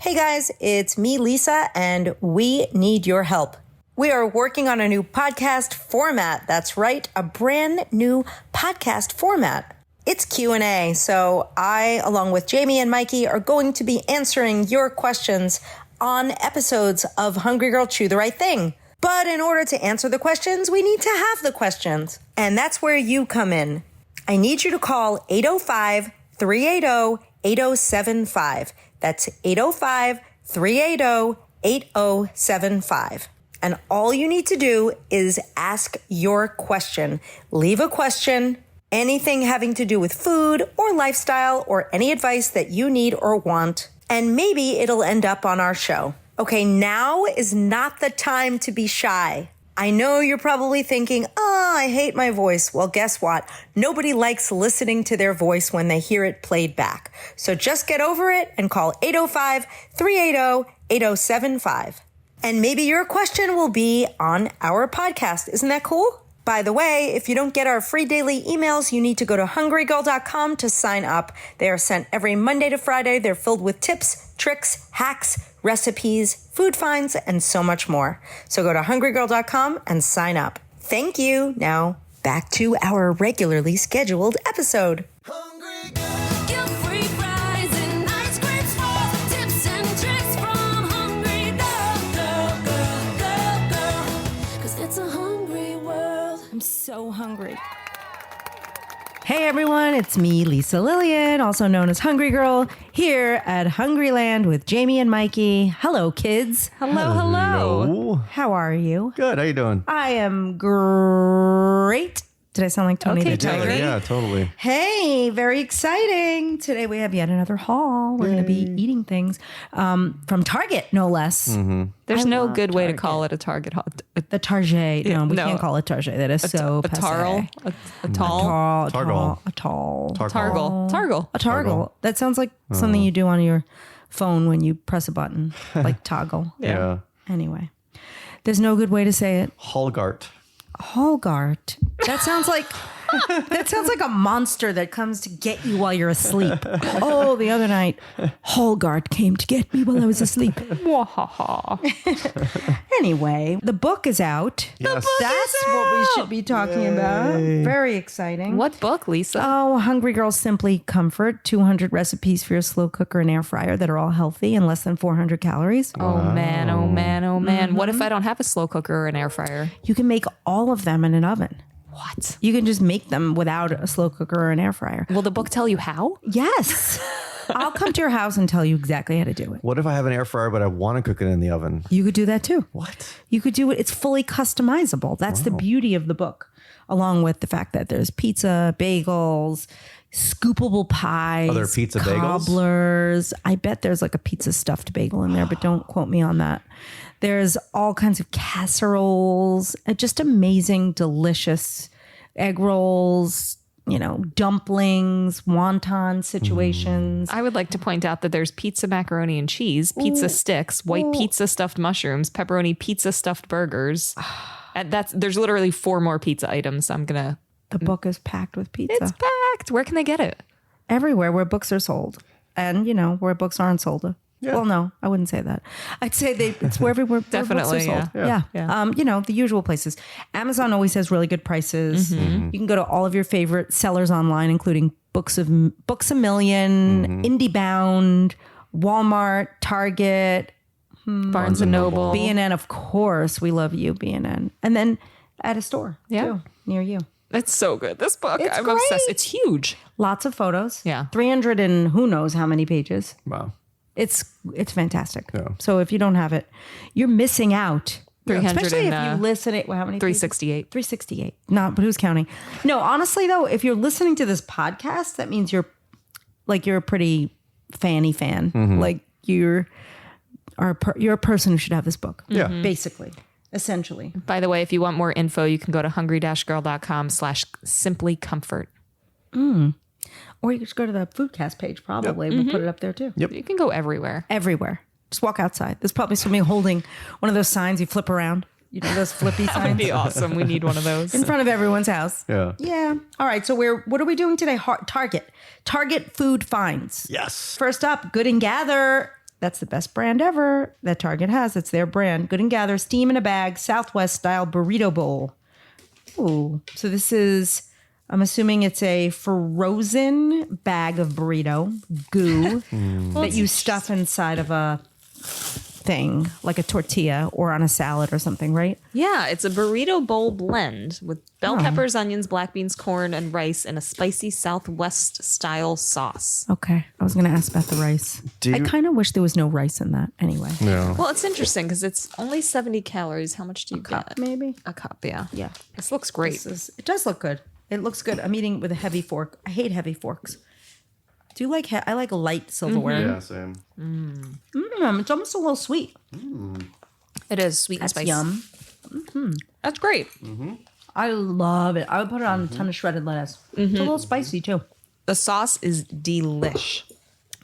Hey guys, it's me, Lisa, and we need your help. We are working on a new podcast format. That's right, a brand new podcast format. It's Q&A, so I, along with Jamie and Mikey, are going to be answering your questions on episodes of Hungry Girl Chew the Right Thing. But in order to answer the questions, we need to have the questions. And that's where you come in. I need you to call 805-380-8075. That's 805-380-8075. And all you need to do is ask your question. Leave a question, anything having to do with food or lifestyle or any advice that you need or want, and maybe it'll end up on our show. Okay, now is not the time to be shy. I know you're probably thinking, I hate my voice. Well, guess what? Nobody likes listening to their voice when they hear it played back. So just get over it and call 805-380-8075. And maybe your question will be on our podcast. Isn't that cool? By the way, if you don't get our free daily emails, you need to go to hungrygirl.com to sign up. They are sent every Monday to Friday. They're filled with tips, tricks, hacks, recipes, food finds, and so much more. So go to hungrygirl.com and sign up. Thank you. Now back to our regularly scheduled episode. Hungry girl, get free fries and ice cream swirls, tips and tricks from Hungry Girl, 'cause it's a hungry world. I'm so hungry. Hey everyone, it's me, Lisa Lillian, also known as Hungry Girl, here at Hungryland with Jamie and Mikey. Hello, kids. Hello. How are you? Good. How you doing? I am great. Did I sound like Tony the Tiger? Yeah, totally. Hey, very exciting. Today we have yet another haul. We're going to be eating things from Target, no less. Mm-hmm. There's no good way to call it a Target haul. The Target. No, we can't call it Target. That is so a passé. Tarl, a tall, Targle. A Targle. That sounds like something you do on your phone when you press a button, like toggle. Yeah. Anyway, there's no good way to say it. Holgart. Holgart. That sounds like a monster that comes to get you while you're asleep. Oh, the other night, Holgart came to get me while I was asleep. Anyway, the book is out. Yes. That's what we should be talking about. Very exciting. What book, Lisa? Oh, Hungry Girl Simply Comfort, 200 recipes for your slow cooker and air fryer that are all healthy and less than 400 calories. Oh, man. What if I don't have a slow cooker or an air fryer? You can make all of them in an oven. What? You can just make them without a slow cooker or an air fryer. Will the book tell you how? Yes. I'll come to your house and tell you exactly how to do it. What if I have an air fryer, but I want to cook it in the oven? You could do that too. What? You could do it. It's fully customizable. That's the beauty of the book, along with the fact that there's pizza, bagels, scoopable pies. Are there pizza bagels? Cobblers. I bet there's like a pizza stuffed bagel in there, but don't quote me on that. There's all kinds of casseroles, just amazing, delicious egg rolls, dumplings, wonton situations. I would like to point out that there's pizza macaroni and cheese, pizza sticks, white pizza stuffed mushrooms, pepperoni pizza stuffed burgers. And there's literally 4 more pizza items. The book is packed with pizza. It's packed. Where can they get it? Everywhere where books are sold. And, where books aren't sold. Yeah. Well, no, I wouldn't say that. I'd say it's everywhere Definitely, where books are sold. Yeah. The usual places. Amazon always has really good prices. Mm-hmm. You can go to all of your favorite sellers online, including Books a Million, IndieBound, Walmart, Target, Barnes and Noble, B&N, of course. We love you, B&N. And then at a store too, near you. It's so good. This book, It's I'm great. obsessed. It's huge. Lots of photos. Yeah. 300 and who knows how many pages. Wow. It's fantastic. Yeah. So if you don't have it, you're missing out. 300 Especially and, if you listen it. Well, how many? 368. 368. But who's counting? No, honestly though, if you're listening to this podcast, that means you're a pretty fan. Mm-hmm. Like you're a person who should have this book. Yeah. Basically. Essentially. By the way, if you want more info, you can go to hungry-girl.com/simplycomfort. Or you just go to the Foodcast page, probably. We'll put it up there too. Yep. You can go everywhere. Everywhere. Just walk outside. There's probably somebody holding one of those signs you flip around. Those flippy signs. That would be awesome. We need one of those. In front of everyone's house. Yeah. Yeah. All right. So what are we doing today? Target food finds. Yes. First up, Good and Gather. That's the best brand ever that Target has. It's their brand. Good and Gather, steam in a bag, Southwest style burrito bowl. Ooh. So this is, I'm assuming it's a frozen bag of burrito goo that you stuff inside of a thing, like a tortilla or on a salad or something, right? Yeah, it's a burrito bowl blend with bell peppers, onions, black beans, corn, and rice in a spicy Southwest style sauce. Okay. I was going to ask about the rice. I kind of wish there was no rice in that anyway. Yeah. Well, it's interesting because it's only 70 calories. How much do you get? Maybe. A cup, yeah. Yeah. This looks great. It does look good. It looks good. I'm eating with a heavy fork. I hate heavy forks. Do you like? I like light silverware. Yeah, same. It's almost a little sweet. It is sweet and That's spicy. yum. That's great. I love it. I would put it on a ton of shredded lettuce. It's a little spicy too. The sauce is delish.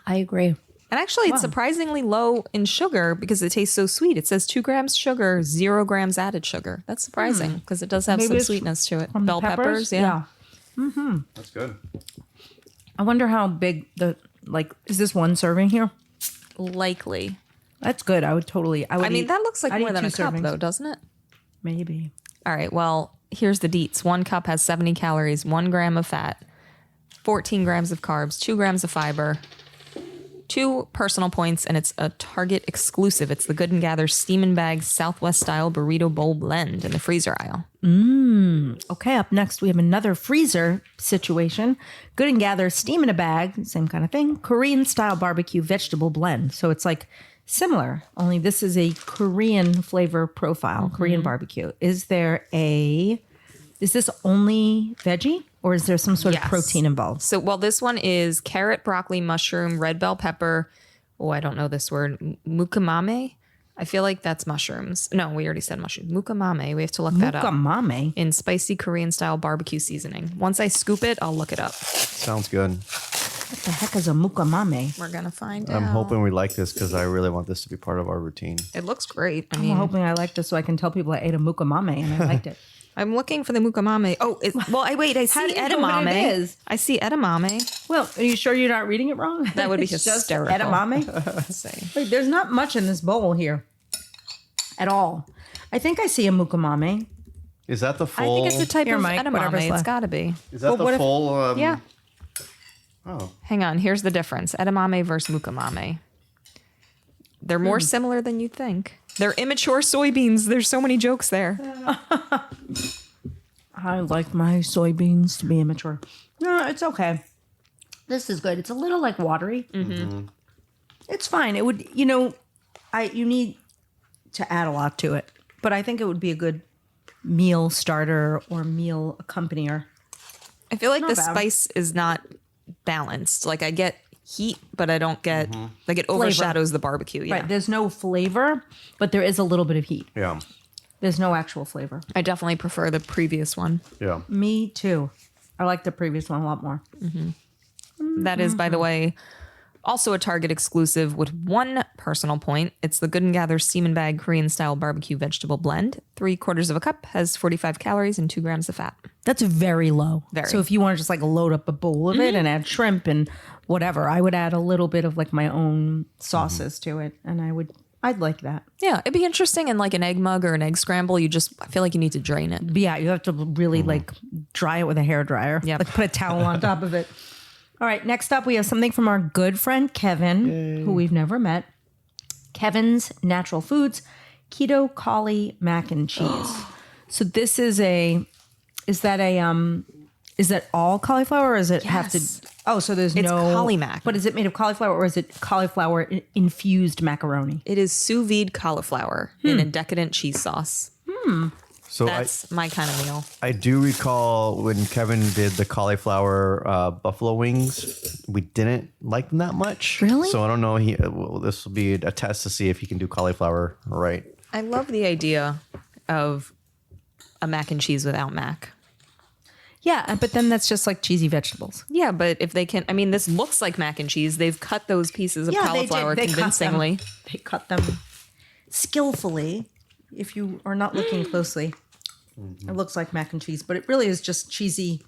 I agree. And actually, it's surprisingly low in sugar because it tastes so sweet. It says 2 grams sugar, 0 grams added sugar. That's surprising because it does have Maybe some it's sweetness to it. From Bell the peppers, yeah. That's good. I wonder how big is this one serving here? Likely. That's good. I would totally. I mean, that looks like I'd more eat than a 2 cup, servings. though, doesn't it? Maybe. All right, well, here's the deets. 1 cup has 70 calories, 1 gram of fat, 14 grams of carbs, 2 grams of fiber, 2 personal points, and it's a Target exclusive. It's the Good and Gather Steam and Bag Southwest Style Burrito Bowl Blend in the freezer aisle. Okay, up next we have another freezer situation. Good and Gather steam in a bag, same kind of thing. Korean style barbecue vegetable blend. So it's like similar, only this is a Korean flavor profile, Korean barbecue. Is this only veggie or is there some sort of Yes. protein involved? So, well, this one is carrot, broccoli, mushroom, red bell pepper. Oh, I don't know this word. Mukamame. I feel like that's mushrooms. No, we already said mushrooms. Mukamame. We have to look that up. Mukamame. In spicy Korean style barbecue seasoning. Once I scoop it, I'll look it up. Sounds good. What the heck is a mukamame? We're going to find out. I'm hoping we like this because I really want this to be part of our routine. It looks great. I I'm mean, hoping I like this so I can tell people I ate a mukamame and I liked it. I'm looking for the mukamame. Oh, I see How do you know what edamame. it is? I see edamame. Well, are you sure you're not reading it wrong? That would be It's just hysterical. edamame. Let's see. Wait, there's not much in this bowl here at all. I think I see a mukamame. Is that the I full? think it's a type Here, of Mike, whatever's edamame. It's left. got to be. Is that Well, what the if- full? Yeah. Oh, Hang on. Here's the difference. Edamame versus mukamame. They're more similar than you think. They're immature soybeans. There's so many jokes there. I like my soybeans to be immature. No, it's okay. This is good. It's a little like watery. Mm-hmm. It's fine. It would, you need to add a lot to it, but I think it would be a good meal starter or meal accompanier. I feel like the bad. spice is not balanced. Like I get heat, but I don't get like it overshadows the barbecue. Yeah. Right. There's no flavor, but there is a little bit of heat. yeah, There's no actual flavor. I definitely prefer the previous one. yeah. Me too. I like the previous one a lot more. That is, by the way, also a Target exclusive with 1 personal point. It's the Good and Gather Steam and Bag Korean style barbecue vegetable blend. 3/4 of a cup has 45 calories and 2 grams of fat. That's very low. Very. So if you want to just like load up a bowl of it and add shrimp and whatever, I would add a little bit of like my own sauces to it, and I'd like that. Yeah, it'd be interesting in like an egg mug or an egg scramble. I feel like you need to drain it. But yeah, you have to really like dry it with a hairdryer. Yep. Like put a towel on top of it. All right, next up we have something from our good friend Kevin, who we've never met. Kevin's Natural Foods Keto Cauli Mac and Cheese. So this is is that all cauliflower or does it have to? Yes. Oh, so there's It's no cauli mac. But is it made of cauliflower or is it cauliflower infused macaroni? It is sous vide cauliflower in a decadent cheese sauce. So That's my kind of meal. I do recall when Kevin did the cauliflower buffalo wings, we didn't like them that much. Really? So I don't know. This will be a test to see if he can do cauliflower right. I love the idea of a mac and cheese without mac. Yeah, but then that's just like cheesy vegetables. Yeah, but if they can, I mean, this looks like mac and cheese. They've cut those pieces of cauliflower They cut them. convincingly. They cut them skillfully. If you are not looking closely, it looks like mac and cheese, but it really is just cheesy.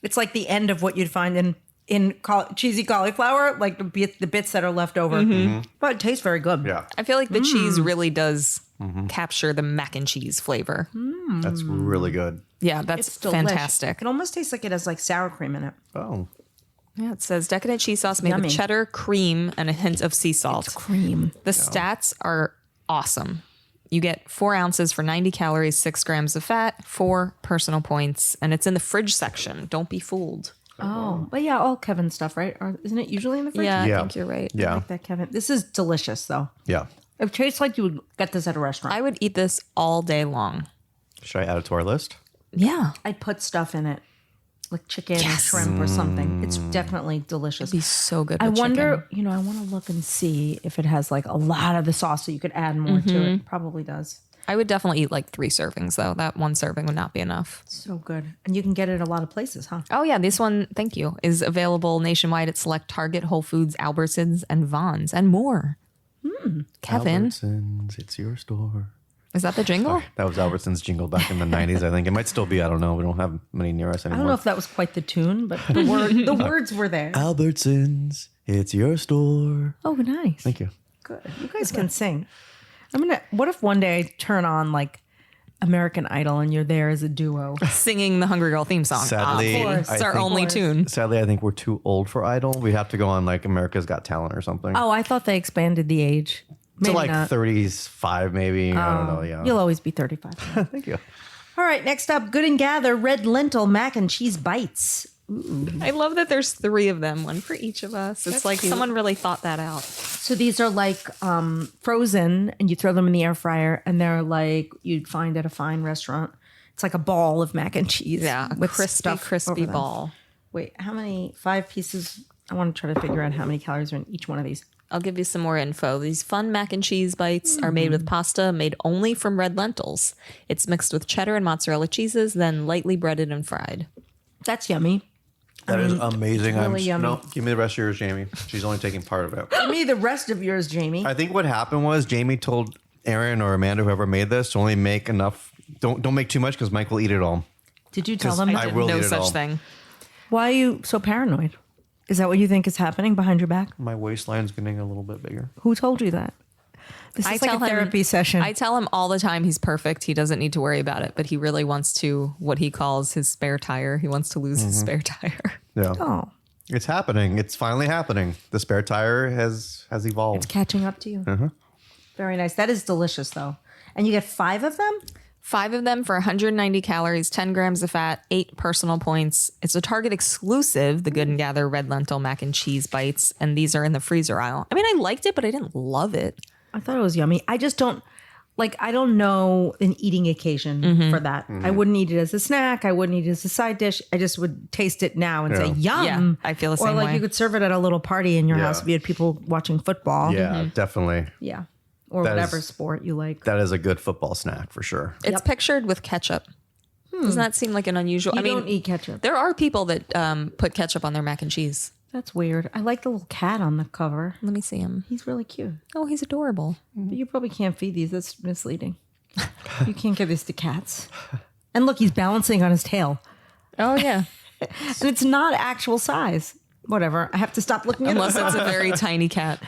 It's like the end of what you'd find in in cheesy cauliflower, like the bits that are left over. But it tastes very good. Yeah. I feel like the cheese really does capture the mac and cheese flavor. That's really good. Yeah, that's It's delish. fantastic. It almost tastes like it has like sour cream in it. Oh. Yeah, it says decadent cheese sauce made Yummy. with cheddar, cream, and a hint of sea salt. Cream. The stats are awesome. You get 4 ounces for 90 calories, 6 grams of fat, 4 personal points, and it's in the fridge section. Don't be fooled. Oh, but yeah, all Kevin stuff, right? Or isn't it usually in the fridge? Yeah, I Yeah. think you're right. I Yeah. like that, Kevin. This is delicious, though. Yeah. It tastes like you would get this at a restaurant. I would eat this all day long. Should I add it to our list? Yeah. I'd put stuff in it, like chicken or shrimp or something. It's definitely delicious. It'd be so good I with wonder, chicken. I want to look and see if it has like a lot of the sauce so you could add more to it. Probably does. I would definitely eat like 3 servings, though. That 1 serving would not be enough. So good. And you can get it a lot of places, huh? Oh, yeah. This one, thank you, is available nationwide at select Target, Whole Foods, Albertsons, and Vons, and more. Kevin, Albertsons, it's your store. is that the jingle? That was Albertsons jingle back in the 90s, I think. It might still be. I don't know. We don't have many near us I anymore. don't know if that was quite the tune, but the words were there. Albertsons, it's your store. Oh, nice. Thank you. Good. You guys can sing. What if one day I turn on like American Idol and you're there as a duo? Singing the Hungry Girl theme song. Sadly, Of course. It's our think- only tune. Sadly, I think we're too old for Idol. We have to go on like America's Got Talent or something. Oh, I thought they expanded the age. to Maybe like not. 35 maybe. I don't know. Yeah. You'll always be 35. Thank you. All right, next up, Good and Gather red lentil mac and cheese bites. I love that there's 3 of them, one for each of us. It's like someone really thought that out. So these are like frozen, and you throw them in the air fryer, and they're like you'd find at a fine restaurant. It's like a ball of mac and cheese. Yeah, a with crispy, stuff over crispy them. ball. Wait, how many? 5 pieces? I want to try to figure out how many calories are in each one of these. I'll give you some more info. These fun mac and cheese bites are made with pasta made only from red lentils. It's mixed with cheddar and mozzarella cheeses, then lightly breaded and fried. That's yummy. That is amazing. really yummy. No, give me the rest of yours, Jamie. She's only taking part of it. Give me the rest of yours, Jamie. I think what happened was Jamie told Aaron or Amanda, whoever made this, to only make enough. Don't make too much because Mike will eat it all. Did you tell 'Cause them I that? will No eat it such all. thing. Why are you so paranoid? Is that what you think is happening behind your back? My waistline's getting a little bit bigger. Who told you that? This is like a therapy session. I tell him all the time he's perfect. He doesn't need to worry about it, but he really wants to, what he calls his spare tire. He wants to lose his spare tire. Yeah. oh, It's happening. It's finally happening. The spare tire has evolved. it's catching up to you. Very nice. That is delicious, though. And you get 5 of them? 5 of them for 190 calories, 10 grams of fat, 8 personal points. It's a Target exclusive, the Good and Gather red lentil mac and cheese bites, and these are in the freezer aisle. I mean, I liked it, but I didn't love it. I thought it was yummy. I just don't I don't know an eating occasion for that. I wouldn't eat it as a snack. I wouldn't eat it as a side dish. I just would taste it now and say, yum. Yeah, I feel the Or same like way. you could serve it at a little party in your Yeah. house if you had people watching football. Yeah, definitely. Yeah. Or That whatever is- sport you like. That is a good football snack for sure. It's pictured with ketchup. Doesn't that seem like an unusual? You I mean, don't eat ketchup. there are people that put ketchup on their mac and cheese. That's weird. I like the little cat on the cover. Let me see him. He's really cute. Oh, he's adorable. But you probably can't feed these. That's misleading. You can't give this to cats. And look, he's balancing on his tail. Oh, yeah. And it's not actual size. Whatever. I have to stop looking at it. Unless it's a very tiny cat.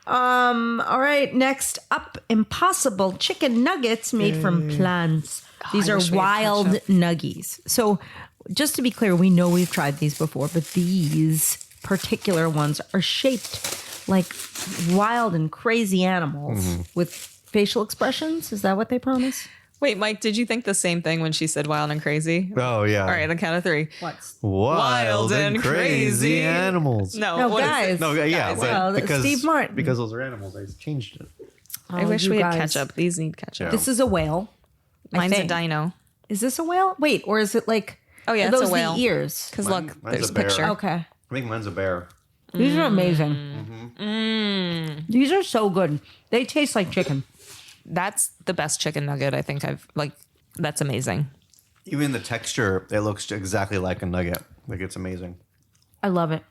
All right, next up, Impossible chicken nuggets made from plants. These I are wish we had wild ketchup. nuggies. So, just to be clear, we know we've tried these before, but these particular ones are shaped like wild and crazy animals with facial expressions. Is that what they promise? Wait, Mike, did you think the same thing when she said wild and crazy? Oh yeah. All right, on the count of 3. What's Wild and crazy animals. no, what is guys? it? No, yeah, Well, but because Steve Martin. because those are animals, I changed it. I wish you we had guys. ketchup. These need ketchup. Yeah. This is a whale. I Mine's a think. dino. Is this a whale? Wait, or is it like? Oh, yeah, are it's a those whale. the ears? Because Mine- look, mine's there's a a bear. picture. Okay. I think mine's a bear. These are amazing. These are so good. They taste like chicken. That's the best chicken nugget I think I've, that's amazing. Even the texture, it looks exactly like a nugget. Like it's amazing. I love it.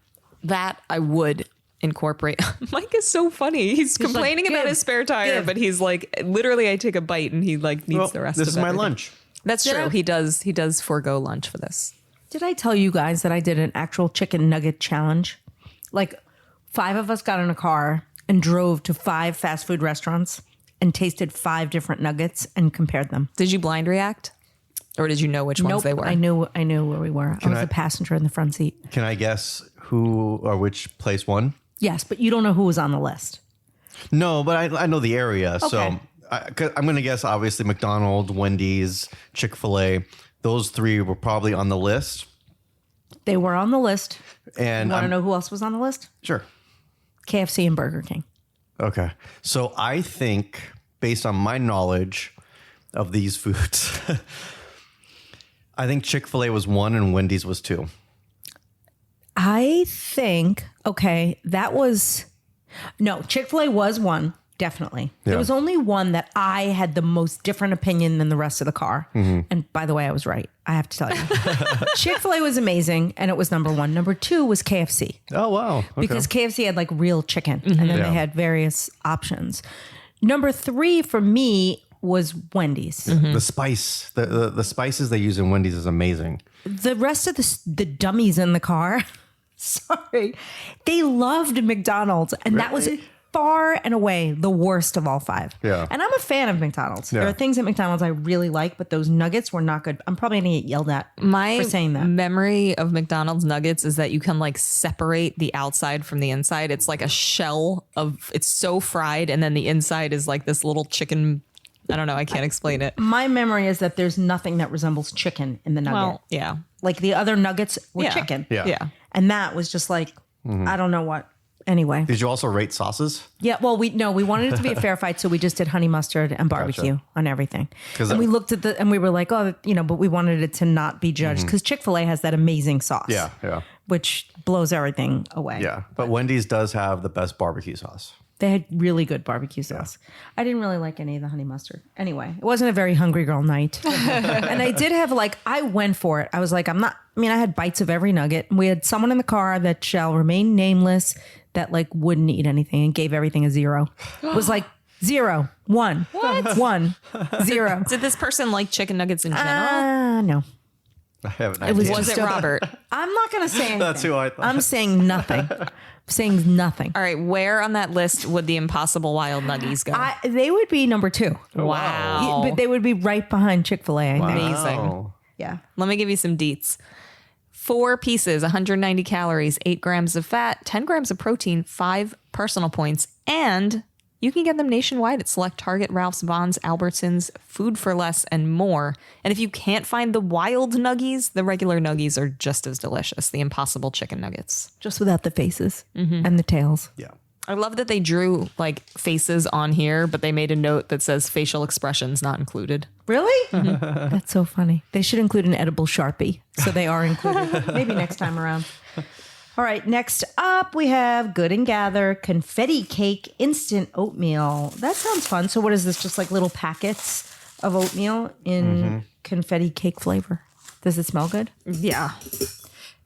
That I would incorporate. Mike is so funny. He's complaining like, about "Give, his spare tire, give." but he's like, literally, I take a bite and he like needs Well, the rest this of is my everything. lunch. That's Yeah. true. He does forego lunch for this. Did I tell you guys that I did an actual chicken nugget challenge? Like 5 of us got in a car and drove to 5 fast food restaurants and tasted 5 different nuggets and compared them. Did you blind react? Or did you know which ones they were? I knew where we were. I was a passenger in the front seat. Can I guess who or which place won? Yes, but you don't know who was on the list. No, but I know the area. Okay. So I'm going to guess, obviously, McDonald's, Wendy's, Chick-fil-A. Those 3 were probably on the list. They were on the list. And You want to know who else was on the list? Sure. KFC and Burger King. Okay. So I think, based on my knowledge of these foods, I think Chick-fil-A was 1 and Wendy's was 2. I think, okay, that was, no, Chick-fil-A was 1, definitely. Yeah. There was only 1 that I had the most different opinion than the rest of the car. And by the way, I was right. I have to tell you. Chick-fil-A was amazing, and it was number 1. Number 2 was KFC. Oh, wow. Okay. Because KFC had like real chicken, and then Yeah. they had various options. Number 3 for me was Wendy's. The spice, the spices they use in Wendy's is amazing. The rest of the dummies in the car, sorry, they loved McDonald's, and that was far and away the worst of all 5. Yeah. And I'm a fan of McDonald's. Yeah. There are things at McDonald's I really like, but those nuggets were not good. I'm probably gonna get yelled at for saying that. Memory of McDonald's nuggets is that you can like separate the outside from the inside. It's like a shell of, it's so fried, and then the inside is like this little chicken. I don't know. I can't explain it. My memory is that there's nothing that resembles chicken in the nugget. Well, yeah. Like the other nuggets were Yeah. chicken. Yeah. Yeah. And that was just like, I don't know what. Anyway. Did you also rate sauces? Yeah, well, we wanted it to be a fair fight, so we just did honey mustard and barbecue on everything. 'Cause And we looked at and we were like, oh, but we wanted it to not be judged because Chick-fil-A has that amazing sauce. Yeah, yeah. Which blows everything away. Yeah. But Wendy's does have the best barbecue sauce. They had really good barbecue sauce. I didn't really like any of the honey mustard. Anyway, it wasn't a very hungry girl night. And I did have I went for it. I was like, I had bites of every nugget. We had someone in the car that shall remain nameless that wouldn't eat anything and gave everything a 0. It was like 0, 1, 1, 0. Did this person like chicken nuggets in general? No. I have an It was idea. Was it Robert? I'm not going to say anything. That's who I thought. I'm saying nothing. Saying nothing. All right. Where on that list would the Impossible Wild Nuggies go? They would be number 2. Wow. But they would be right behind Chick-fil-A, I think. Amazing. Wow. Yeah. Let me give you some deets. 4 pieces, 190 calories, 8 grams of fat, 10 grams of protein, 5 personal points, and you can get them nationwide at select Target, Ralph's, Vons, Albertsons, Food for Less, and more. And if you can't find the wild nuggies, the regular nuggies are just as delicious. The Impossible Chicken Nuggets. Just without the faces and the tails. Yeah. I love that they drew faces on here, but they made a note that says facial expressions not included. Really? That's so funny. They should include an edible Sharpie. So they are included. Maybe next time around. All right. Next up, we have Good and Gather Confetti Cake Instant Oatmeal. That sounds fun. So what is this? Just little packets of oatmeal in confetti cake flavor. Does it smell good? Yeah.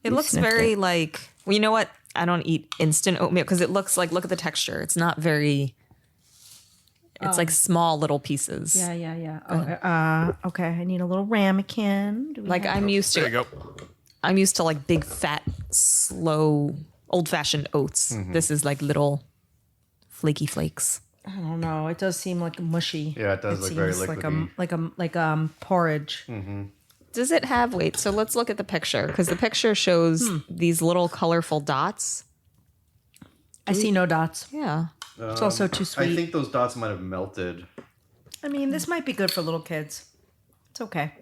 It looks sniffed very well, you know what? I don't eat instant oatmeal because it looks look at the texture. It's not very, it's like small little pieces. Yeah. Oh, okay. I need a little ramekin. Do we have- I'm used to. There you go. I'm used to big, fat, slow, old-fashioned oats. This is little flaky flakes. I don't know. It does seem mushy. Yeah, it does look very seems liquidy. like porridge. Does it have, wait, so let's look at the picture because the picture shows these little colorful dots. I see no dots. Yeah. It's also too sweet. I think those dots might have melted. This might be good for little kids. It's okay.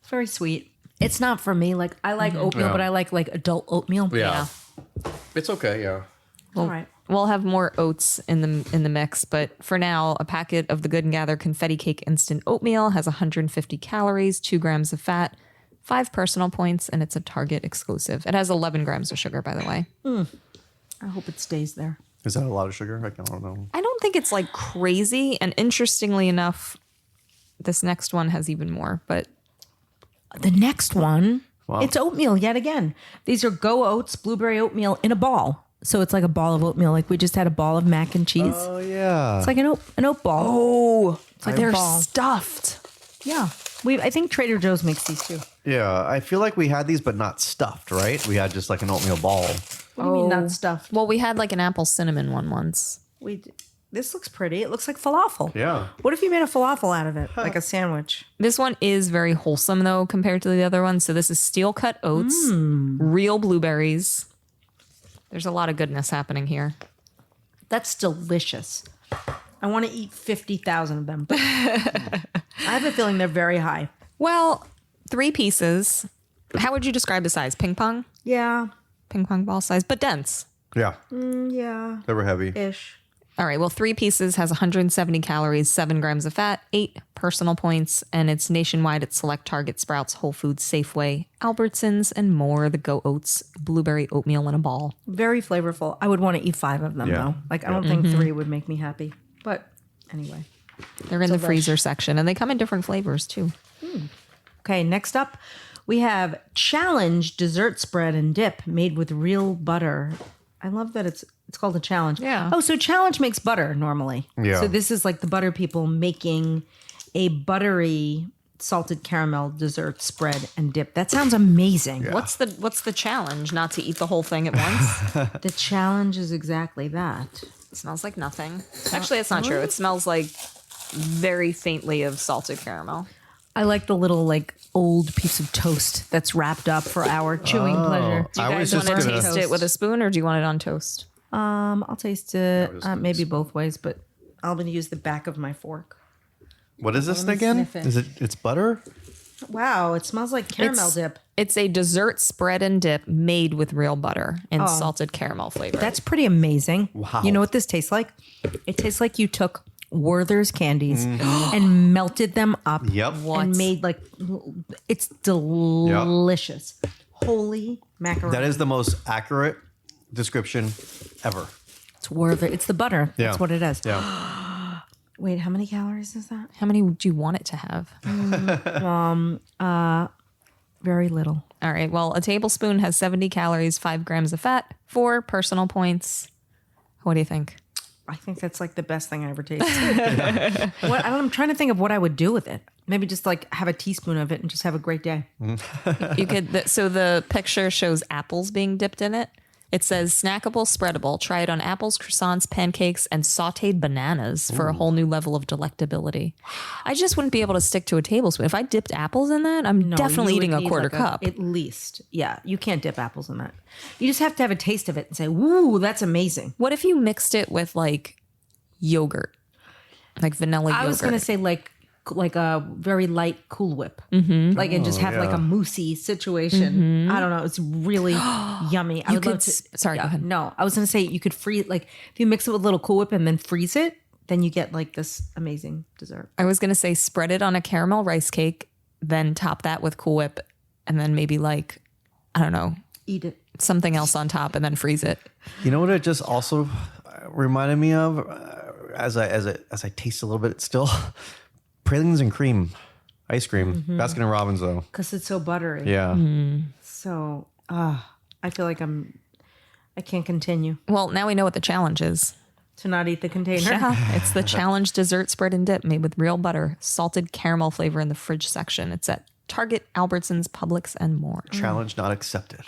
It's very sweet. It's not for me. I like oatmeal, Yeah. but I like adult oatmeal. Yeah. It's okay, yeah. All right. We'll have more oats in the mix, but for now, a packet of the Good and Gather Confetti Cake Instant Oatmeal has 150 calories, 2 grams of fat, 5 personal points, and it's a Target exclusive. It has 11 grams of sugar, by the way. I hope it stays there. Is that a lot of sugar? I don't know. I don't think it's crazy, and interestingly enough, this next one has even more, but The next one, Wow. it's oatmeal yet again. These are Go Oats blueberry oatmeal in a ball. So it's like a ball of oatmeal. We just had a ball of mac and cheese. Oh, yeah. It's like an oat ball. oh, like they're a ball. stuffed. Yeah. I think Trader Joe's makes these too. Yeah, I feel like we had these, but not stuffed, right? We had just like an oatmeal ball. What do you mean not stuffed? Well, we had like an apple cinnamon one once. This looks pretty. It looks like falafel. Yeah. What if you made a falafel out of it, like a sandwich? This one is very wholesome though compared to the other one. So this is steel cut oats, real blueberries. There's a lot of goodness happening here. That's delicious. I want to eat 50,000 of them. But I have a feeling they're very high. Well, 3 pieces. How would you describe the size? Ping pong? Yeah. Ping pong ball size, but dense. Yeah. Yeah. They were heavy. Ish. All right. Well, 3 pieces has 170 calories, 7 grams of fat, 8 personal points, and it's nationwide at select Target, Sprouts, Whole Foods, Safeway, Albertsons, and more. The Go Oats blueberry oatmeal in a ball. Very flavorful. I would want to eat 5 of them, Yeah. though. Like, I don't think 3 would make me happy. But anyway. They're in the freezer section, and they come in different flavors too. Okay, next up, we have Challenge dessert spread and dip made with real butter. I love that it's called a challenge. Yeah. Oh, so Challenge makes butter normally. Yeah. So this is like the butter people making a buttery salted caramel dessert spread and dip. That sounds amazing. What's the challenge? Not to eat the whole thing at once? The challenge is exactly that. It smells like nothing. Actually, it's not true. It smells like very faintly of salted caramel. I like the little like old piece of toast that's wrapped up for our chewing pleasure. Do you I guys was want just to gonna- taste it with a spoon, or do you want it on toast? I'll taste it maybe both ways, but I'm going to use the back of my fork. What is this me again? sniff it. Is it? It's butter. Wow, it smells like caramel dip. It's a dessert spread and dip made with real butter and salted caramel flavor. That's pretty amazing. Wow. You know what this tastes like? It tastes like you took Werther's candies and melted them up. Yep. And made like, it's delicious. Holy macaroni. That is the most accurate description ever. It's Werther. It's the butter. Yeah. That's what it is. Yeah. Wait, how many calories is that? How many would you want it to have? Very little. All right. Well, a tablespoon has 70 calories, 5 grams of fat, 4 personal points. What do you think? I think that's like the best thing I ever tasted. I'm trying to think of what I would do with it. Maybe just like have a teaspoon of it and just have a great day. You could. So the picture shows apples being dipped in it. It says snackable, spreadable. Try it on apples, croissants, pancakes, and sautéed bananas for a whole new level of delectability. I just wouldn't be able to stick to a tablespoon. If I dipped apples in that, I'm definitely You would eating a need quarter like cup. at least. Yeah, you can't dip apples in that. You just have to have a taste of it and say, "Woo, that's amazing." What if you mixed it with like yogurt, like vanilla yogurt? I was gonna say like a very light Cool Whip, like and just have like a moussey situation. I don't know. It's really yummy. I would could love to. sorry, go ahead. No, I was gonna say you could freeze like if you mix it with a little Cool Whip and then freeze it, then you get like this amazing dessert. I was gonna say spread it on a caramel rice cake, then top that with Cool Whip, and then maybe like I don't know Eat it. something else on top, and then freeze it. You know what it just also reminded me of as I taste a little bit still pralines and cream ice cream. Baskin and Robbins though. Because it's so buttery. Yeah. So I feel like I can't continue Well, now we know what the challenge is. to not eat the container. Yeah, it's the challenge dessert spread and dip made with real butter, salted caramel flavor in the fridge section. It's at Target, Albertsons, Publix, and more. Challenge not accepted.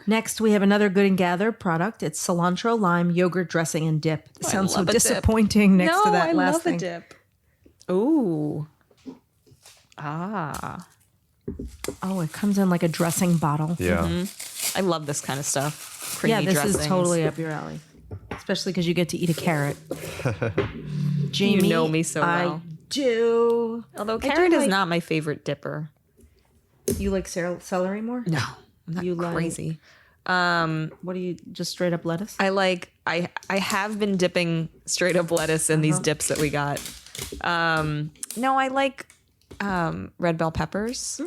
Next, we have another Good and Gather product. It's cilantro, lime, yogurt dressing, and dip. It sounds so love a dip. disappointing next to that I last love thing. a dip. Ooh. Ah. Oh, it comes in like a dressing bottle. Yeah. I love this kind of stuff. Yeah, Creamy this dressings. is totally up your alley. Especially because you get to eat a carrot. Jamie, You know me so well. I do. Although I do carrot is like- not my favorite dipper. You like celery more? No, I'm not You like- crazy. What do you, just straight up lettuce? I have been dipping straight up lettuce in these dips that we got. No, I like red bell peppers.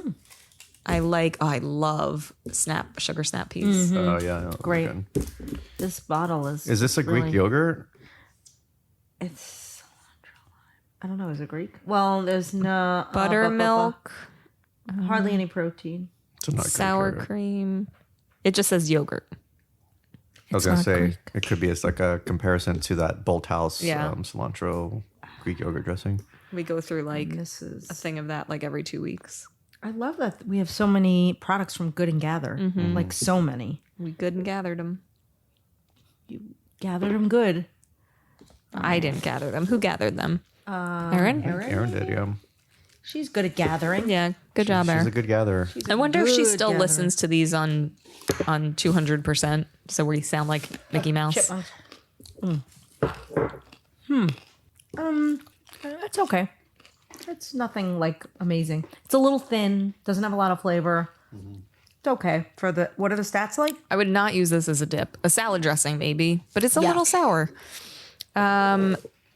I love sugar snap peas. Oh yeah. No, Great. good. This bottle is. Is this a Greek really- yogurt? It's cilantro lime. I don't know. Is it Greek? Well, there's no Buttermilk, Hardly any protein. It's not Greek sour yogurt. cream. It just says yogurt. I was gonna not say Greek. it could be as like a comparison to that Bolt House Yeah. cilantro Greek yogurt dressing. We go through like This is. a thing of that like every 2 weeks. I love that we have so many products from Good and Gather. Like so many. We good and gathered them. Gathered them good. I didn't gather them. Who gathered them? Erin? Aaron did, yeah. She's good at gathering. Yeah, good job, She's Erin. a good gatherer. I wonder if she good still gatherer. listens to these on 200%, so we sound like Mickey Mouse. Chipmunks. That's okay. It's nothing like amazing. It's a little thin. Doesn't have a lot of flavor. It's okay for the. What are the stats like? I would not use this as a dip. A salad dressing, maybe, but it's a Yeah. little sour.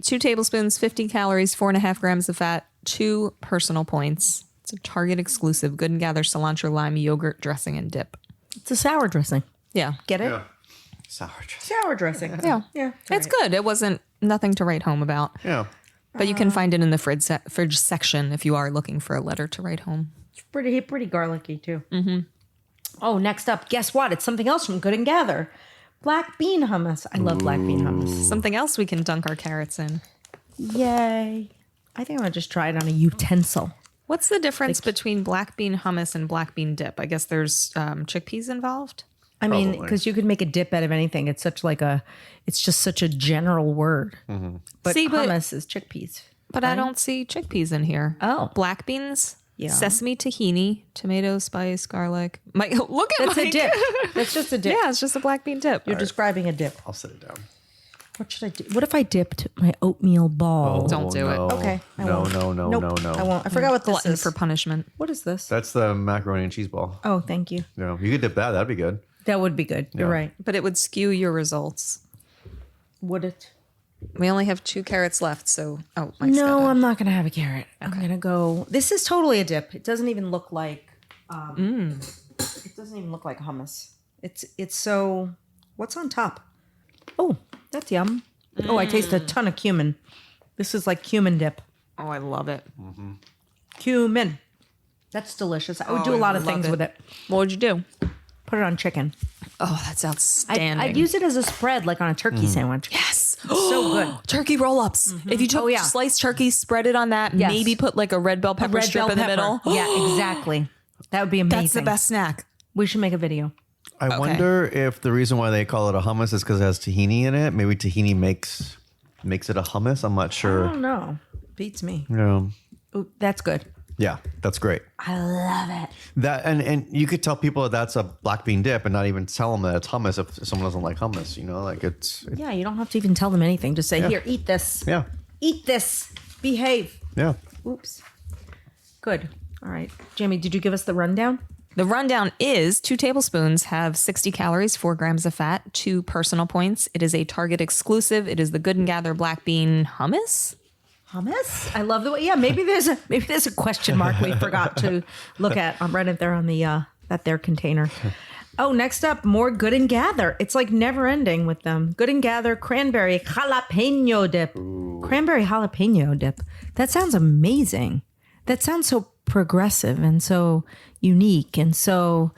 2 tablespoons, 50 calories, 4.5 grams of fat, 2 personal points. It's a Target exclusive. Good and Gather cilantro, lime, yogurt dressing, and dip. It's a sour dressing. Yeah. Get it? Yeah. Sour dress. Sour dressing. Yeah. Yeah. It's good. It wasn't nothing to write home about. Yeah. But you can find it in the fridge section if you are looking for a letter to write home. It's pretty garlicky too. Mm-hmm. Oh, next up, guess what? It's something else from Good and Gather. Black bean hummus. I love black bean hummus. Something else we can dunk our carrots in. Yay. I think I'm going to just try it on a utensil. What's the difference between black bean hummus and black bean dip? I guess there's chickpeas involved. I mean, Probably. because you could make a dip out of anything. It's just such a general word. But See, but- hummus is chickpeas. But I don't see chickpeas in here. Oh. Black beans, Yeah. sesame tahini, tomato, spice, garlic. Mike, look at That's Mike. a dip. That's just a dip. Yeah, it's just a black bean dip. You're describing a dip. I'll sit it down. What should I do? What if I dipped my oatmeal ball? Don't do it. Okay. I No, won't. no, no, Nope, no, no. I won't. I forgot what this Glutton is. for punishment. What is this? That's the macaroni and cheese ball. Oh, thank you. No, you could dip that. That'd be good. That would be good. You're Yeah. right. But it would skew your results. Would it? We only have 2 carrots left, so Mike's No, got I'm not going to have a carrot. I'm going to go. This is totally a dip. It doesn't even look like. It doesn't even look like hummus. It's so. What's on top? Oh, that's yum. Oh, I taste a ton of cumin. This is like cumin dip. Oh, I love it. Cumin. That's delicious. I would Oh, do a I lot of love things it. with it. What would you do? Put it on chicken. Oh, that's outstanding. I'd use it as a spread, like on a turkey sandwich. Yes. So good. Turkey roll-ups. If you took Oh, yeah. sliced turkey, spread it on that, Yes. maybe put like a red bell pepper Red strip bell in the pepper. middle. Yeah, exactly. That would be amazing. That's the best snack. We should make a video. I wonder if the reason why they call it a hummus is because it has tahini in it. Maybe tahini makes it a hummus. I'm not I sure. don't know. Beats me. Yeah. Ooh, that's good. Yeah, that's great. I love it. That and you could tell people that's a black bean dip and not even tell them that it's hummus if someone doesn't like hummus. You know, like it's Yeah, you don't have to even tell them anything. Just say, here, eat this. yeah, Eat this. Behave. yeah. Oops. Good. All right. Jamie, did you give us the rundown? The rundown is 2 tablespoons have 60 calories, 4 grams of fat, 2 personal points. It is a Target exclusive. It is the Good and Gather black bean hummus. Hummus? I love the way. Yeah, maybe there's a question mark we forgot to look at right up there on the that there container. Oh, next up, more Good and Gather. It's like never ending with them. Good and Gather cranberry jalapeno dip. Cranberry jalapeno dip. That sounds amazing. That sounds so progressive and so unique and so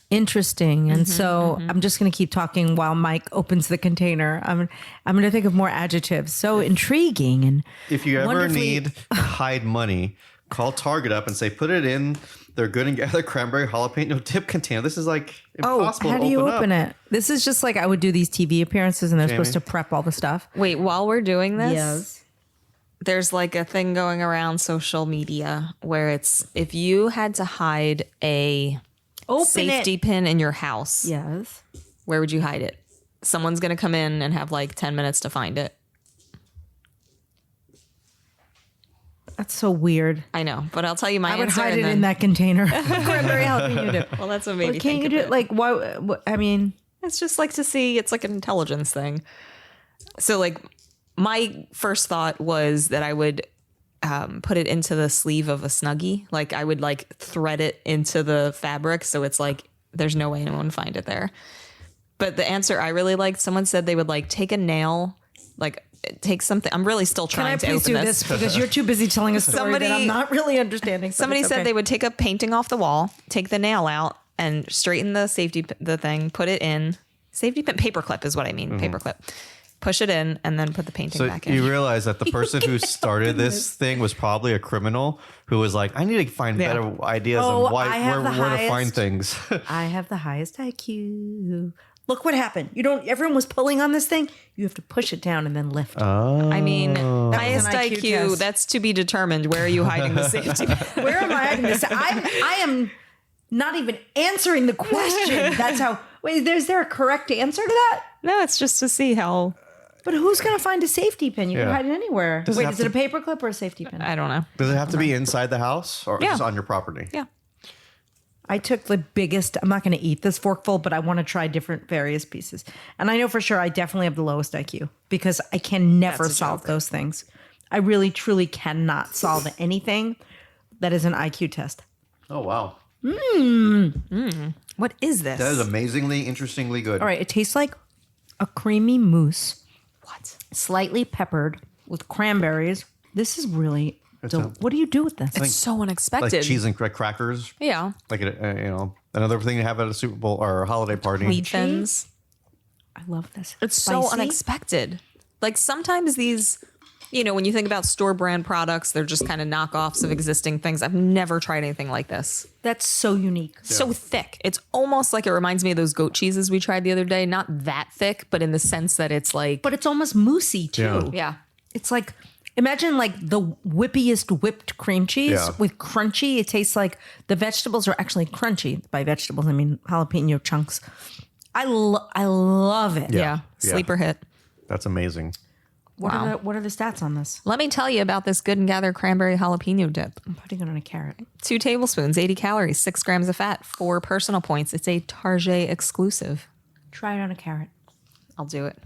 interesting. And so I'm just going to keep talking while Mike opens the container. I'm going to think of more adjectives. So intriguing and If you ever wonderfully- need to hide money, call Target up and say put it in their Good and Gather cranberry jalapeno dip container. This is like impossible. how to do you open up. it? This is just like I would do these TV appearances and they're Jamie? supposed to prep all the stuff. Wait, while we're doing this, there's like a thing going around social media where it's if you had to hide a Open safety it. pin in your house, Yes. where would you hide it? Someone's going to come in and have like 10 minutes to find it. That's so weird. I know, but I'll tell you my I would answer. hide and it then- in that container. Cranberry jalapeno dip. Well, that's what made me Can't think you of do it. it like why? I mean, It's just like to see, it's like an intelligence thing. So like my first thought was that I would put it into the sleeve of a Snuggie. Like I would like thread it into the fabric. So it's like, there's no way anyone would find it there. But the answer I really liked, someone said they would like take a nail, like take something. I'm really still can I trying to please open do this. this because you're too busy telling a story that I'm Somebody- not really understanding. but Somebody it's said okay. they would take a painting off the wall, take the nail out, and straighten the thing, put it in safety pin, paperclip is what I mean, paperclip. push it in, and then put the painting So back in. you realize that the person who started this thing was probably a criminal who was like, I need to find Yeah. better ideas Oh, on I have where the to find highest. things. I have the highest IQ. Look what happened. You don't. Everyone was pulling on this thing. You have to push it down and then lift. I mean, Oh. highest That was an IQ IQ, test. that's to be determined. Where are you hiding the safety? Where am I hiding this? I am not even answering the question. That's how. Wait, is there a correct answer to that? No, it's just to see how. But who's going to find a safety pin? You can Yeah. hide it anywhere. Does it Wait, have is it to- a paper clip or a safety pin? I don't know. Does it have to be inside the house or Yeah. just on your property? Yeah. I took the biggest. I'm not going to eat this forkful, but I want to try different various pieces. And I know for sure I definitely have the lowest IQ because I can never That's a solve joke. those things. I really, truly cannot solve anything that is an IQ test. Oh, wow. What is this? That is amazingly, interestingly good. All right, it tastes like a creamy mousse, What? slightly peppered with cranberries. This is really. What do you do with this? It's so Like unexpected. cheese and crackers. Yeah. Like, another thing to have at a Super Bowl or a holiday party. Wheat thins. I love this. It's so Spicy. unexpected. Like sometimes these, when you think about store brand products, they're just kind of knockoffs of existing things. I've never tried anything like this. That's so unique. So thick. It's almost like it reminds me of those goat cheeses we tried the other day. Not that thick, but in the sense that it's like, But it's almost moussey too. Yeah. yeah. It's like imagine like the whippiest whipped cream cheese Yeah. with crunchy. It tastes like the vegetables are actually crunchy. By vegetables, I mean jalapeno chunks. I love it. Yeah. Yeah. Sleeper hit. That's amazing. What are the stats on this? Let me tell you about this Good and Gather cranberry jalapeno dip. I'm putting it on a carrot. 2 tablespoons, 80 calories, 6 grams of fat, 4 personal points. It's a Target exclusive. Try it on a carrot. I'll do it.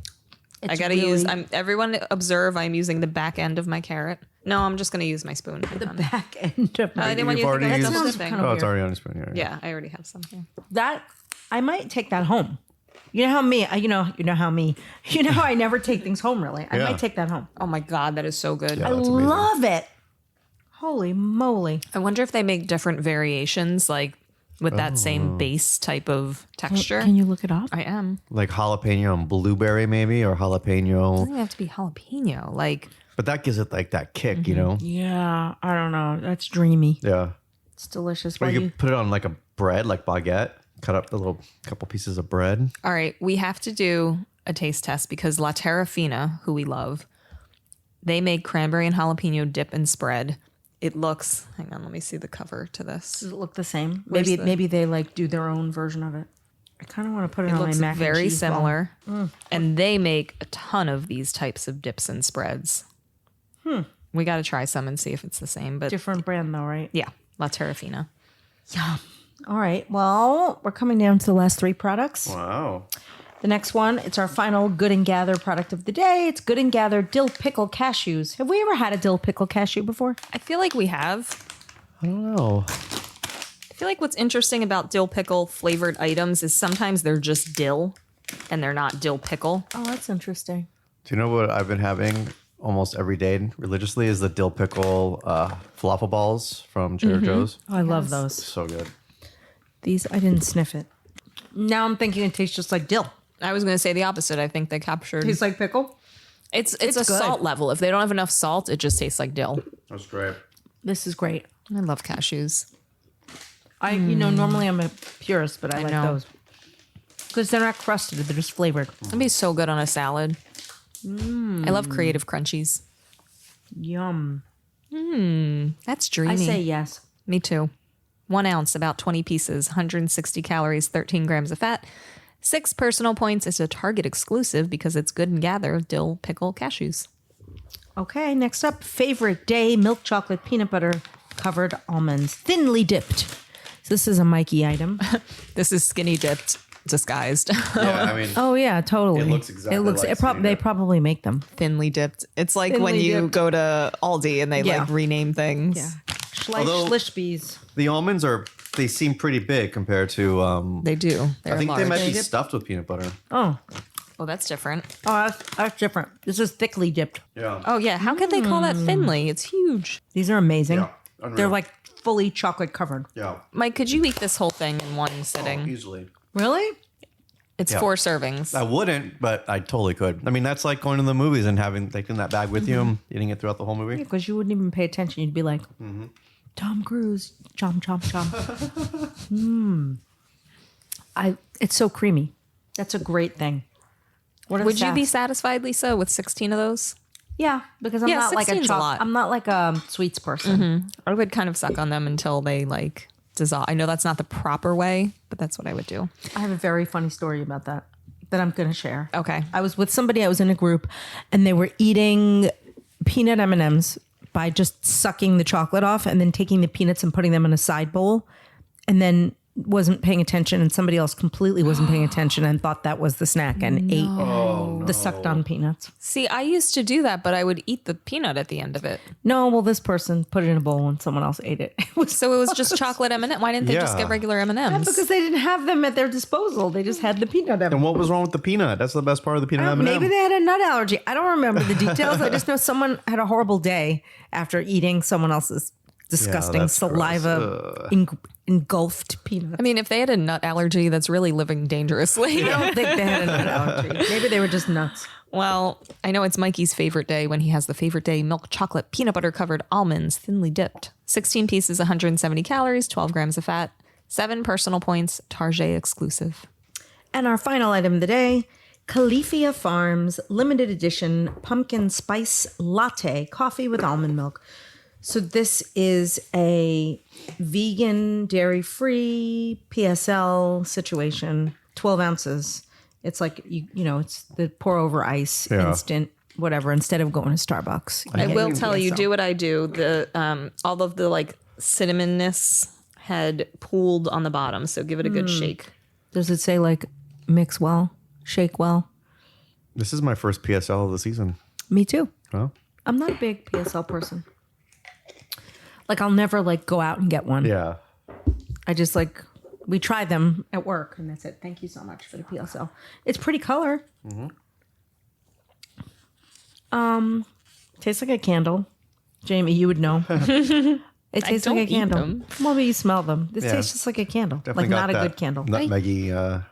It's I gotta really- use. Everyone observe. I'm using the back end of my carrot. No, I'm just gonna use my spoon. the back end of I my. didn't want you You've to think already I was used- double Sounds dipping. kind of Oh, it's weird. already on your spoon. Yeah. Yeah, I already have some here. That I might take that home. You know how me. You know how me. You know how I never take things home. Really, I Yeah. might take that home. Oh my god, that is so good. Yeah. I That's amazing. love it. Holy moly! I wonder if they make different variations, like with that same base type of texture. Can you look it up? I am. Like jalapeno and blueberry, maybe, or jalapeno. Doesn't have to be jalapeno. Like But that gives it like that kick, you know? Yeah, I don't know. That's dreamy. Yeah. It's delicious. Or Why you do could put it on like a bread, like baguette. Cut up the little couple pieces of bread. all right, we have to do a taste test because La Terra Fina, who we love, they make cranberry and jalapeno dip and spread. It looks. Hang on, let me see the cover to this. Does it look the same? Where's Maybe the- maybe they like do their own version of it. I kind of want to put it, It on looks my mac and very cheese ball. similar, and they make a ton of these types of dips and spreads. We got to try some and see if it's the same. But Different brand though, right? yeah, La Terra Fina. Yum. All right. Well, we're coming down to the last 3 products. Wow. The next one, it's our final Good and Gather product of the day. It's Good and Gather dill pickle cashews. Have we ever had a dill pickle cashew before? I feel like we have. I don't know. I feel like what's interesting about dill pickle flavored items is sometimes they're just dill and they're not dill pickle. Oh, that's interesting. Do you know what I've been having almost every day religiously is the dill pickle falafel balls from Trader Joe's. Oh, I love those. So good. These, I didn't sniff it. Now I'm thinking it tastes just like dill. I was going to say the opposite. I think they captured. Tastes like pickle. It's a good. salt level. If they don't have enough salt, it just tastes like dill. That's great. This is great. I love cashews. Normally I'm a purist, but I like know. those. Because they're not crusted, they're just flavored. It'd be so good on a salad. I love creative crunchies. Yum. That's dreamy. I say yes. Me too. 1 ounce, about 20 pieces, 160 calories, 13 grams of fat. 6 personal points. It's a Target exclusive because it's Good and Gather dill pickle cashews. Okay, next up, favorite day milk chocolate peanut butter covered almonds, thinly dipped. So this is a Mikey item. This is skinny dipped, disguised. Yeah, I mean, Oh yeah, totally. It looks exactly like They skinny dip. probably make them. Thinly dipped. It's like when Thinly you dipped. go to Aldi and they Yeah. like rename things. Yeah. Although- Schlishbees. the almonds they seem pretty big compared to. They do. They're I think large. they might be stuffed with peanut butter. Oh, Oh, that's different. that's different. This is thickly dipped. Yeah. Oh yeah. How could they call that thinly? It's huge. These are amazing. Yeah, unreal. They're like fully chocolate covered. Yeah. Mike, could you eat this whole thing in one sitting? Easily. Really? It's Yeah. 4 servings. I wouldn't, but I totally could. I mean, that's like going to the movies and taking that bag with you and eating it throughout the whole movie. Because you wouldn't even pay attention. You'd be like, Tom Cruise, chomp, chomp, chomp. It's so creamy. That's a great thing. What are Would the you be stats? satisfied, Lisa, with 16 of those? Yeah, because I'm Yeah, not like 16 is a lot. I'm not like a sweets person. I would kind of suck on them until they like dissolve. I know that's not the proper way, but that's what I would do. I have a very funny story about that I'm going to share. Okay. I was with somebody. I was in a group, and they were eating peanut M&Ms by just sucking the chocolate off and then taking the peanuts and putting them in a side bowl, and then wasn't paying attention, and somebody else completely wasn't paying attention and thought that was the snack and ate the sucked on peanuts. See, I used to do that, but I would eat the peanut at the end of it. No, well, this person put it in a bowl and someone else ate it. It was So it was just chocolate M&M. Why didn't they just Yeah. get regular M&Ms? because they didn't have them at their disposal. They just had the peanut M&Ms. And what was wrong with the peanut? That's the best part of the peanut M&M. Maybe they had a nut allergy. I don't remember the details. I just know someone had a horrible day after eating someone else's disgusting that's saliva engulfed peanut. I mean, if they had a nut allergy, that's really living dangerously. I don't think they had a nut allergy. Maybe they were just nuts. Well, I know it's Mikey's favorite day when he has the favorite day milk chocolate peanut butter covered almonds thinly dipped. 16 pieces, 170 calories, 12 grams of fat, 7 personal points, Target exclusive. And our final item of the day, Califia Farms limited edition pumpkin spice latte coffee with almond milk. So this is a vegan, dairy-free PSL situation, 12 ounces. It's like, it's the pour over ice, Yeah. instant, whatever, instead of going to Starbucks. I will tell you, do what I do. The all of the like cinnamonness had pooled on the bottom, so give it a good shake. Does it say like mix well, shake well? This is my first PSL of the season. Me too. Huh? I'm not a big PSL person. Like I'll never like go out and get one. Yeah. I just like, we try them at work and that's it. Thank you so much for the PSL. It's pretty color. Tastes like a candle. Jamie, you would know. It tastes don't like a eat candle. them. Well, but you smell them. This Yeah. tastes just like a candle. Definitely like got not a that good candle. nutmeggy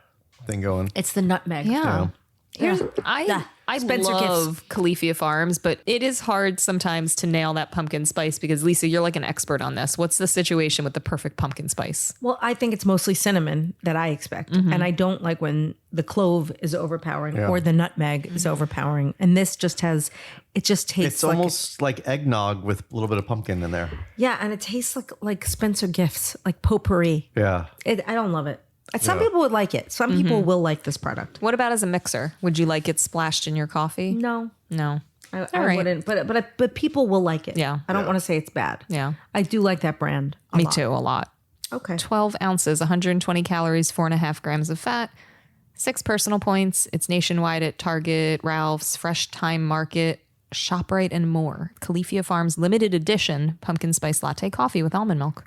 thing going. It's the nutmeg. Yeah. Here's, Yeah. I Spencer love Califia Farms, but it is hard sometimes to nail that pumpkin spice because Lisa, you're like an expert on this. What's the situation with the perfect pumpkin spice? Well, I think it's mostly cinnamon that I expect. And I don't like when the clove is overpowering or the nutmeg is overpowering. And this just has, it just tastes It's like, almost like eggnog with a little bit of pumpkin in there. yeah, and it tastes like Spencer Gifts, like potpourri. Yeah. I don't love it. Some people would like it. Some people will like this product. What about as a mixer? Would you like it splashed in your coffee? No, No. I right. wouldn't. But people will like it. Yeah. I don't want to say it's bad. Yeah. I do like that brand. Me too, a lot. Okay. 12 ounces, 120 calories, 4.5 grams of fat, 6 personal points. It's nationwide at Target, Ralph's, Fresh Time Market, ShopRite, and more. Califia Farms limited edition pumpkin spice latte coffee with almond milk.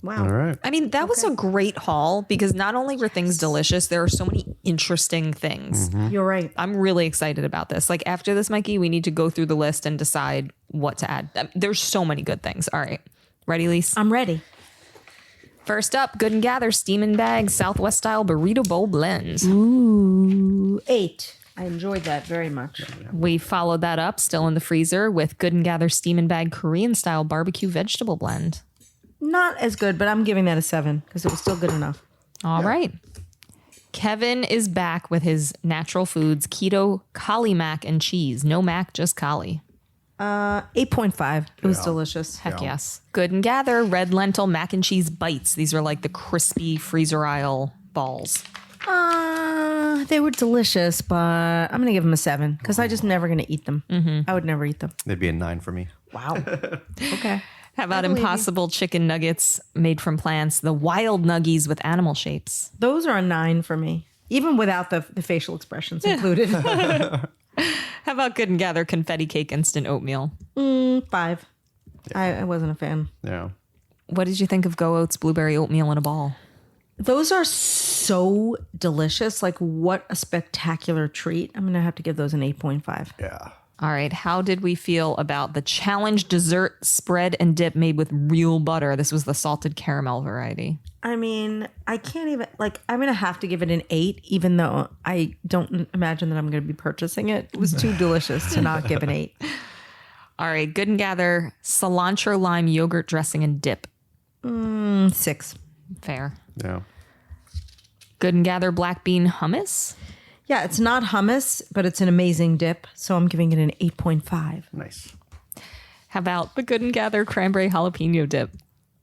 Wow. All right. I mean, that was a great haul because not only were things delicious, there are so many interesting things. You're right. I'm really excited about this. Like after this, Mikey, we need to go through the list and decide what to add. There's so many good things. All right. Ready, Lise? I'm ready. First up, Good & Gather Steam and Bag Southwest Style Burrito Bowl Blend. Ooh, 8. I enjoyed that very much. We followed that up, still in the freezer, with Good & Gather Steam and Bag Korean Style Barbecue Vegetable Blend. Not as good, but I'm giving that a 7 because it was still good enough. All right. Kevin is back with his Natural Foods Keto Kali Mac and Cheese. No mac, just Kali. 8.5. It was delicious. Heck yes. Good & Gather Red Lentil Mac and Cheese Bites. These are like the crispy freezer aisle balls. They were delicious, but I'm going to give them a 7 because I just never going to eat them. I would never eat them. They'd be a 9 for me. Wow. Okay. How about Impossible Chicken Nuggets made from plants? The Wild Nuggies with animal shapes. Those are a 9 for me, even without the facial expressions included. How about Good & Gather Confetti Cake Instant Oatmeal? 5. I wasn't a fan. Yeah. What did you think of Go Oats Blueberry Oatmeal in a Ball? Those are so delicious. Like, what a spectacular treat. I'm going to have to give those an 8.5. Yeah. All right. How did we feel about the challenge dessert spread and dip made with real butter? This was the salted caramel variety. I mean, I can't even, like, I'm going to have to give it an 8, even though I don't imagine that I'm going to be purchasing it. It was too delicious to not give an 8. All right. Good and Gather cilantro lime yogurt dressing and dip. 6. Fair. Yeah. Good and Gather black bean hummus. Yeah, it's not hummus, but it's an amazing dip. So I'm giving it an 8.5. Nice. How about the Good and Gather cranberry jalapeno dip?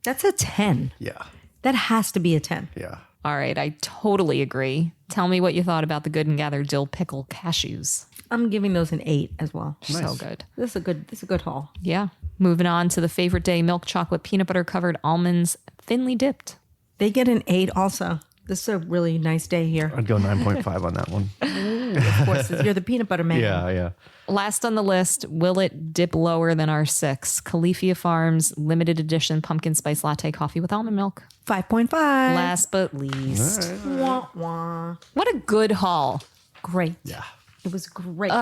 That's a 10. Yeah. That has to be a 10. Yeah. All right. I totally agree. Tell me what you thought about the Good and Gather dill pickle cashews. I'm giving those an 8 as well. So good. This is a good haul. Yeah. Moving on to the favorite day milk chocolate peanut butter covered almonds thinly dipped. They get an 8 also. This is a really nice day here. I'd go 9.5 on that one. Of course, you're the peanut butter man. Yeah. Last on the list, will it dip lower than our 6? Califia Farms limited edition pumpkin spice latte coffee with almond milk. 5.5. Last but least. Wah, wah. What a good haul. Great. Yeah. It was great.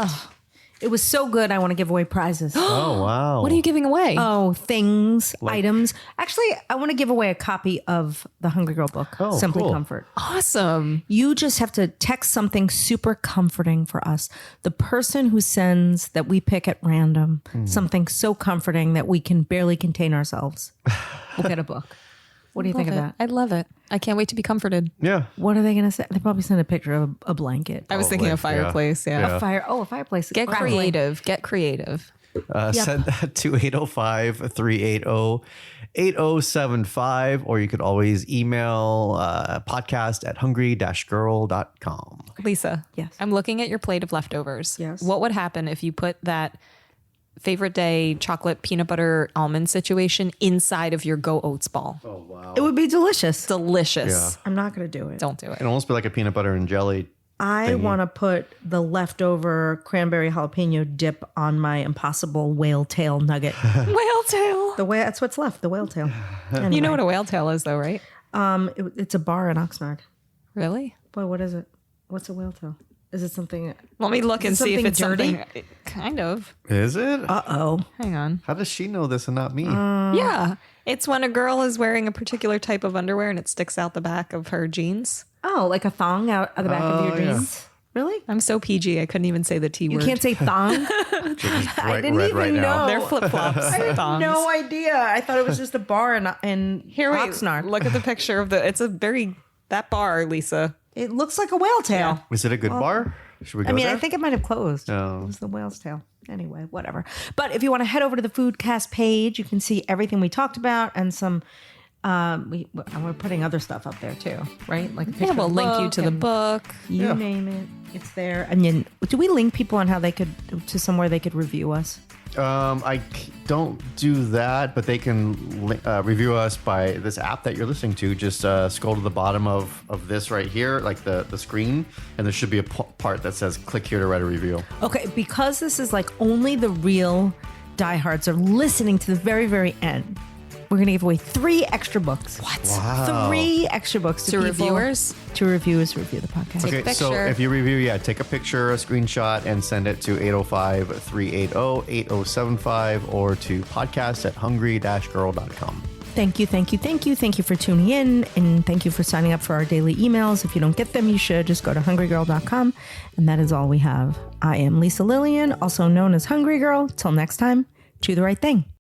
It was so good. I want to give away prizes. Oh, wow. What are you giving away? Oh, things, items. Actually, I want to give away a copy of the Hungry Girl book, Oh, Simply cool. Comfort. Awesome. You just have to text something super comforting for us. The person who sends that we pick at random, something so comforting that we can barely contain ourselves, will get a book. What do you think of that? I love it. I can't wait to be comforted. Yeah. What are they going to say? They probably send a picture of a blanket. I was thinking a Probably, yeah. fireplace. Yeah. Yeah. A fireplace. Get Crackling. creative. Get creative. Send that to 805-380-8075, or you could always email podcast at hungry-girl.com. Lisa. Yes. I'm looking at your plate of leftovers. Yes. What would happen if you put that favorite day chocolate peanut butter almond situation inside of your Go Oats ball? Oh, wow. It would be delicious. Delicious. Yeah. I'm not going to do it. Don't do it. It'd almost be like a peanut butter and jelly. I want to put the leftover cranberry jalapeno dip on my impossible whale tail nugget. Whale tail. That's what's left, the whale tail. Anyway, You know what a whale tail is, though, right? it's a bar in Oxnard. Really? Boy, what is it? What's a whale tail? Is it something? Let me look and Is it see if something it's dirty? something. Kind of. Is it? Uh-oh. Hang on. How does she know this and not me? Yeah. It's when a girl is wearing a particular type of underwear and it sticks out the back of her jeans. Oh, like a thong out of the back of your yeah. jeans? Really? I'm so PG, I couldn't even say the T You word. can't say thong? I didn't even know. They're flip flops. I had no idea. I thought it was just a bar in Here, wait. Oxnard. Look at the picture of it's a very, that bar, Lisa. It looks like a whale tail. Is it a good bar? Should we go I mean, there? I think it might have closed. Oh. It was the whale's tail. Anyway, whatever. But if you want to head over to the Foodcast page, you can see everything we talked about and some. We're putting other stuff up there too, right? Like a picture Yeah, of we'll the link you book to the and book. You Yeah. name it, it's there. And then, do we link people on how they could to somewhere they could review us? Don't do that, but they can review us by this app that you're listening to. Just scroll to the bottom of this right here, like the screen, and there should be a part that says click here to write a review. Okay, because this is like only the real diehards are listening to the very, very end. We're going to give away 3 extra books. What? Wow. 3 extra books to To people- reviewers? To reviewers review the podcast. Take a Okay, so picture. if you review, take a picture, a screenshot, and send it to 805-380-8075 or to podcast at hungry-girl.com. Thank you for tuning in, and thank you for signing up for our daily emails. If you don't get them, you should just go to hungrygirl.com, and that is all we have. I am Lisa Lillian, also known as Hungry Girl. Till next time, do the right thing.